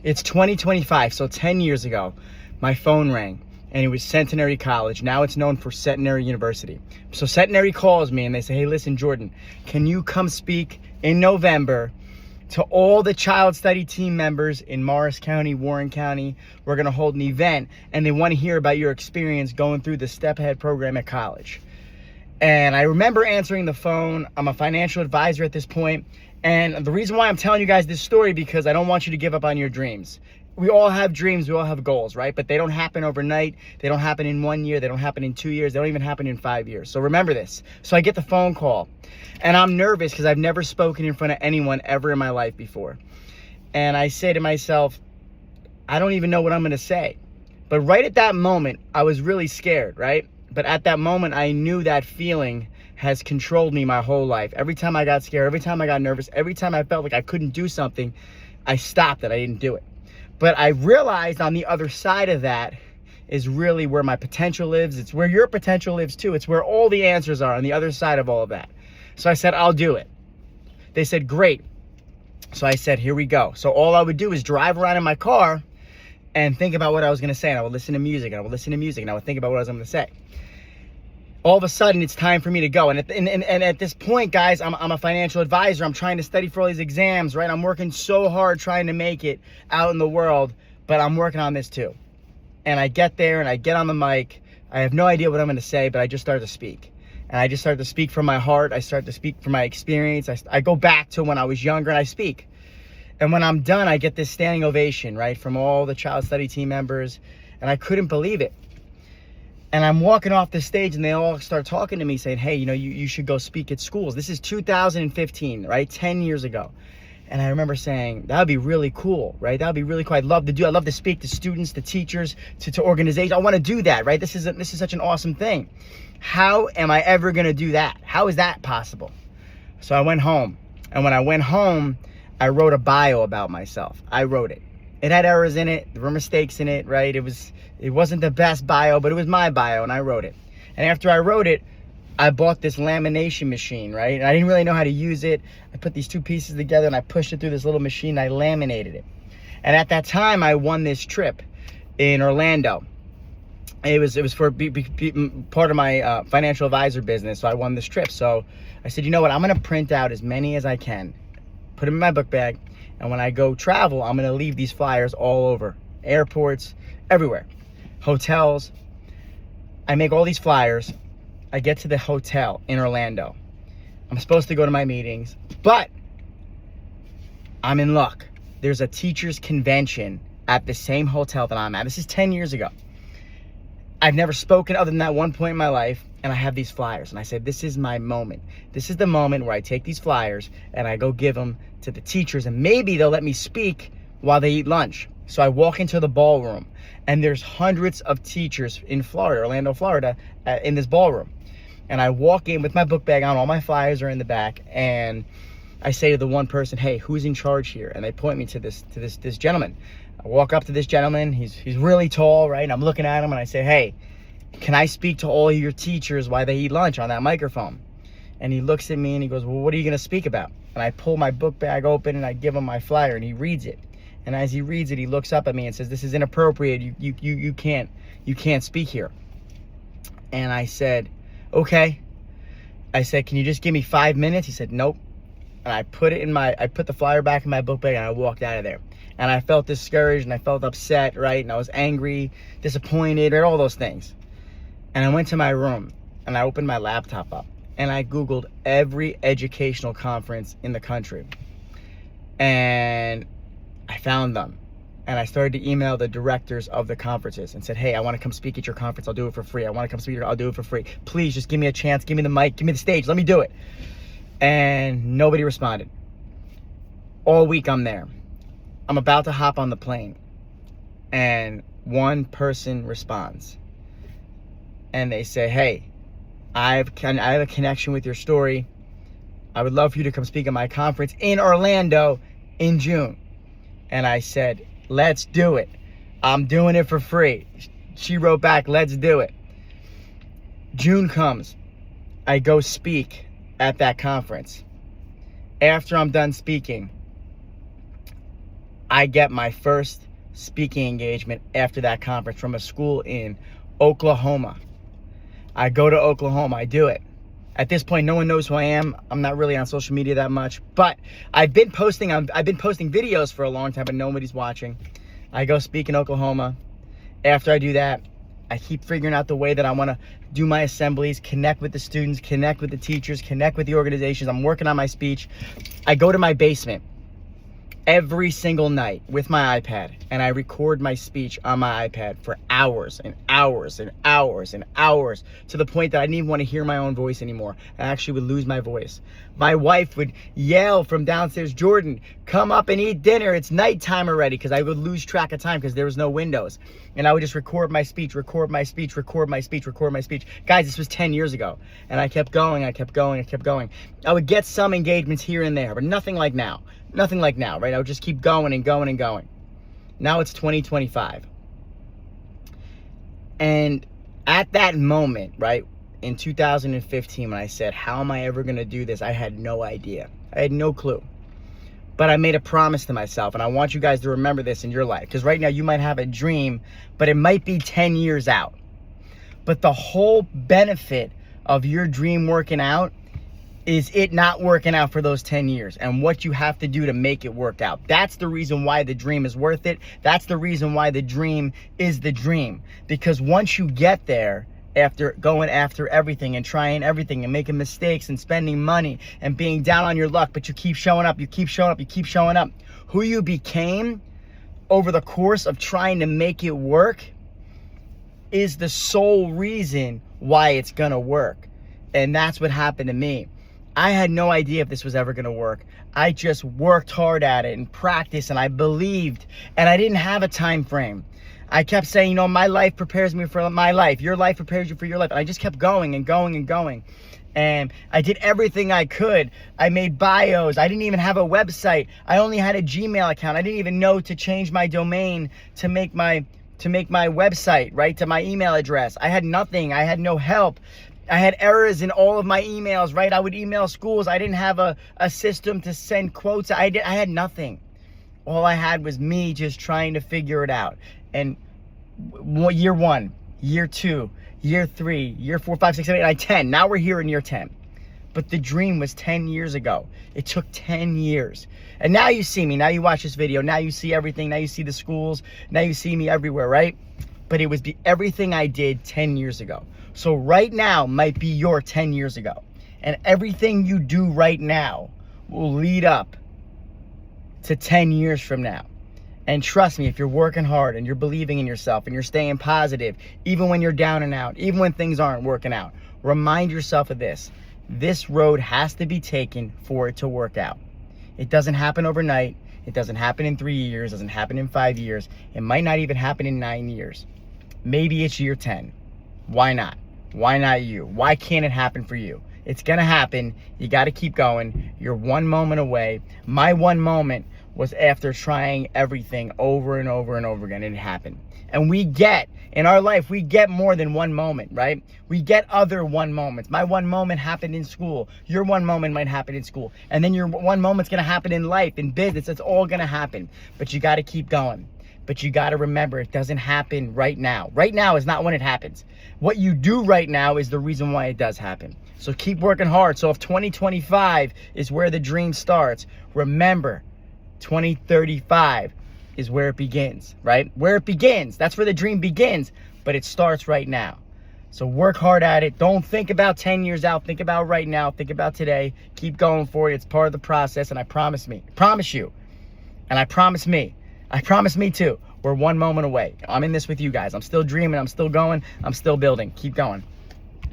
It's 2025, so 10 years ago, my phone rang, and it was Centenary College. Now it's known for Centenary University. So Centenary calls me, and they say, hey, listen, Jordan, can you come speak in November to all the child study team members in Morris County, Warren County? We're going to hold an event, and they want to hear about your experience going through the Step Ahead program at college. And I remember answering the phone. I'm a financial advisor at this point. And the reason why I'm telling you guys this story, because I don't want you to give up on your dreams. We all have dreams, we all have goals, right? But they don't happen overnight. They don't happen in 1 year. They don't happen in 2 years. They don't even happen in 5 years. So remember this. So I get the phone call, and I'm nervous because I've never spoken in front of anyone ever in my life before. And I say to myself, I don't even know what I'm going to say. But right at that moment, I was really scared, right? But at that moment, I knew that feeling has controlled me my whole life. Every time I got scared, every time I got nervous, every time I felt like I couldn't do something, I stopped it. I didn't do it. But I realized on the other side of that is really where my potential lives. It's where your potential lives too. It's where all the answers are on the other side of all of that. So I said, I'll do it. They said, great. So I said, here we go. So all I would do is drive around in my car and think about what I was going to say. And I would listen to music, and I would listen to music, and I would think about what I was going to say. All of a sudden, it's time for me to go. And at this point, guys, I'm a financial advisor. I'm trying to study for all these exams, right? I'm working so hard trying to make it out in the world, but I'm working on this too. And I get there, and I get on the mic. I have no idea what I'm going to say, but I just start to speak. And I just start to speak from my heart. I start to speak from my experience. I go back to when I was younger, and I speak. And when I'm done, I get this standing ovation, right, from all the child study team members. And I couldn't believe it. And I'm walking off the stage, and they all start talking to me saying, hey, you should go speak at schools. This is 2015, right? 10 years ago. And I remember saying, that would be really cool, right? That would be really cool. I'd love to speak to students, to teachers, to organizations. I want to do that, right? This is such an awesome thing. How am I ever going to do that? How is that possible? So I went home. And when I went home, I wrote a bio about myself. I wrote it. It had errors in it. There were mistakes in it, right? It wasn't the best bio, but it was my bio, and I wrote it. And after I wrote it, I bought this lamination machine, right? And I didn't really know how to use it. I put these two pieces together, and I pushed it through this little machine, and I laminated it. And at that time, I won this trip in Orlando. It was for part of my financial advisor business, so I won this trip. So I said, you know what? I'm going to print out as many as I can, put them in my book bag, and when I go travel, I'm going to leave these flyers all over, airports, everywhere. Hotels. I make all these flyers. I get to the hotel in Orlando. I'm supposed to go to my meetings, but I'm in luck. There's a teachers convention at the same hotel that I'm at. This is 10 years ago. I've never spoken other than that one point in my life, and I have these flyers. And I said, this is my moment. This is the moment where I take these flyers and I go give them to the teachers, and maybe they'll let me speak while they eat lunch. So I walk into the ballroom, and there's hundreds of teachers in Florida, Orlando, Florida, in this ballroom. And I walk in with my book bag on, all my flyers are in the back, and I say to the one person, hey, who's in charge here? And they point me to this gentleman. I walk up to this gentleman. He's really tall, right? And I'm looking at him, and I say, hey, can I speak to all your teachers while they eat lunch on that microphone? And he looks at me, and he goes, well, what are you going to speak about? And I pull my book bag open, and I give him my flyer, and he reads it. And as he reads it, he looks up at me and says, this is inappropriate. You can't speak here. And I said, okay. I said, can you just give me 5 minutes? He said, nope. And I put the flyer back in my book bag, and I walked out of there. And I felt discouraged, and I felt upset, right? And I was angry, disappointed, right? All those things. And I went to my room, and I opened my laptop up, and I Googled every educational conference in the country. And I found them, and I started to email the directors of the conferences and said, hey, I want to come speak at your conference. I'll do it for free. I want to come speak. I'll do it for free. Please just give me a chance. Give me the mic. Give me the stage. Let me do it. And nobody responded. All week I'm there. I'm about to hop on the plane, and one person responds, and they say, hey, I have a connection with your story. I would love for you to come speak at my conference in Orlando in June. And I said, let's do it. I'm doing it for free. She wrote back, let's do it. June comes. I go speak at that conference. After I'm done speaking, I get my first speaking engagement after that conference from a school in Oklahoma. I go to Oklahoma, I do it. At this point, no one knows who I am. I'm not really on social media that much, but I've been posting videos for a long time, but nobody's watching. I go speak in Oklahoma. After I do that, I keep figuring out the way that I want to do my assemblies, connect with the students, connect with the teachers, connect with the organizations. I'm working on my speech. I go to my basement every single night with my iPad, and I record my speech on my iPad for hours and hours and hours and hours, to the point that I didn't even want to hear my own voice anymore. I actually would lose my voice. My wife would yell from downstairs, "Jordan, come up and eat dinner. It's nighttime already," because I would lose track of time because there was no windows. And I would just record my speech, record my speech, record my speech, record my speech. Guys, this was 10 years ago. And I kept going, I kept going, I kept going. I would get some engagements here and there, but nothing like now. Nothing like now, right? I would just keep going and going and going. Now it's 2025. And at that moment, right, in 2015, when I said, how am I ever going to do this? I had no idea. I had no clue. But I made a promise to myself, and I want you guys to remember this in your life. Because right now you might have a dream, but it might be 10 years out. But the whole benefit of your dream working out is it not working out for those 10 years and what you have to do to make it work out. That's the reason why the dream is worth it. That's the reason why the dream is the dream. Because once you get there, after going after everything and trying everything and making mistakes and spending money and being down on your luck, but you keep showing up, you keep showing up, you keep showing up, who you became over the course of trying to make it work is the sole reason why it's gonna work. And that's what happened to me. I had no idea if this was ever going to work. I just worked hard at it and practiced, and I believed, and I didn't have a time frame. I kept saying, you know, my life prepares me for my life. Your life prepares you for your life. And I just kept going and going and going. And I did everything I could. I made bios. I didn't even have a website. I only had a Gmail account. I didn't even know to change my domain to make my website, right, to my email address. I had nothing. I had no help. I had errors in all of my emails, right? I would email schools. I didn't have a system to send quotes. I had nothing. All I had was me just trying to figure it out. And year 1, year 2, year 3, year 4, 5, 6, 7, 8, 9, 10. Now we're here in year 10. But the dream was 10 years ago. It took 10 years. And now you see me. Now you watch this video. Now you see everything. Now you see the schools. Now you see me everywhere, right? But it was everything I did 10 years ago. So right now might be your 10 years ago. And everything you do right now will lead up to 10 years from now. And trust me, if you're working hard and you're believing in yourself and you're staying positive, even when you're down and out, even when things aren't working out, remind yourself of this. This road has to be taken for it to work out. It doesn't happen overnight. It doesn't happen in 3 years. It doesn't happen in 5 years. It might not even happen in 9 years. Maybe it's year 10. Why not? Why not you? Why can't it happen for you? It's going to happen. You got to keep going. You're one moment away. My one moment was after trying everything over and over and over again. It happened. And in our life, we get more than one moment, right? We get other one moments. My one moment happened in school. Your one moment might happen in school. And then your one moment's going to happen in life, in business. It's all going to happen. But you got to keep going. But you got to remember, it doesn't happen right now. Right now is not when it happens. What you do right now is the reason why it does happen. So keep working hard. So if 2025 is where the dream starts, remember, 2035 is where it begins, right? Where it begins. That's where the dream begins, but it starts right now. So work hard at it. Don't think about 10 years out. Think about right now. Think about today. Keep going for it. It's part of the process, and I promise you, and I promise me too, we're one moment away. I'm in this with you guys. I'm still dreaming. I'm still going. I'm still building. Keep going.